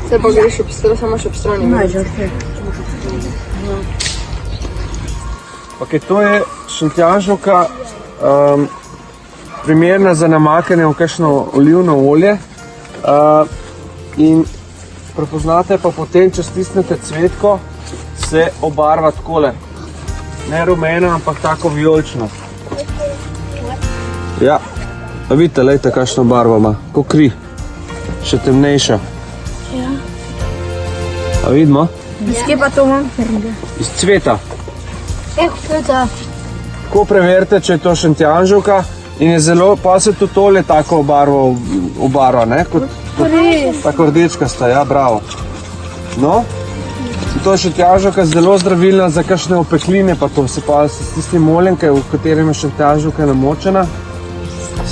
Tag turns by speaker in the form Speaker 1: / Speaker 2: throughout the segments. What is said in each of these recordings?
Speaker 1: Se pa greš samo še ob strani.
Speaker 2: Ok, to je šentjanževka, primerna za namakanje v kakšno olivno olje. In prepoznate pa potem, če stisnete cvetko, se obarva takole. Ne rumena, ampak tako vijolično. Ja, a vidite, lejte, kakšno barvo ima, ko kri, še temnejša.
Speaker 3: Ja.
Speaker 2: A vidimo?
Speaker 3: Iz kje pa to imam?
Speaker 2: Iz cveta.
Speaker 3: Cveta.
Speaker 2: Ko preverite, če je to šentjanževka in je zelo, pa se tudi tole tako obarva, ne? Tako rdečkasta, ja, bravo. No, to je šentjanževka zelo zdravilna za kakšne opekline, pa to se pa s tistim oljem, v katerem je šentjanževka namočena,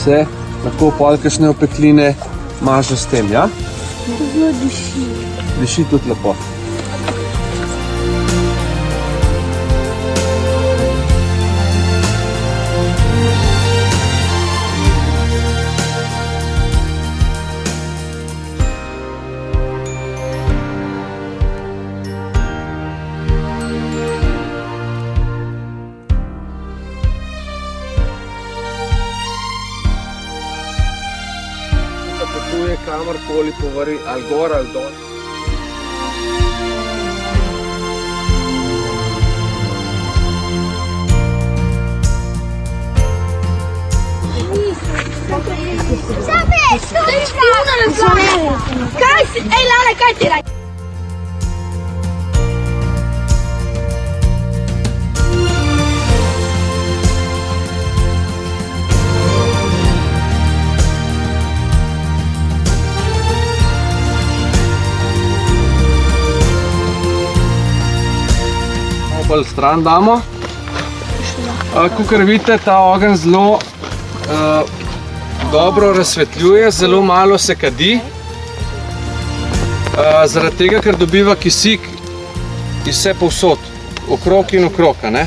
Speaker 2: se lahko pol kakšne opekline maže s tem, ja?
Speaker 3: Zelo diši.
Speaker 2: Diši tudi lepo. Potuje kamorkoli po vari, ali gor ali dol.
Speaker 3: Kaj si? Ej, Lale, kaj ti radi?
Speaker 2: Bolj stran damo. Kakor vidite, ta ogenj zelo dobro razsvetljuje, zelo malo se kadi. Zaradi tega, ker dobiva kisik iz vse povsod, okrog in okrog, ne?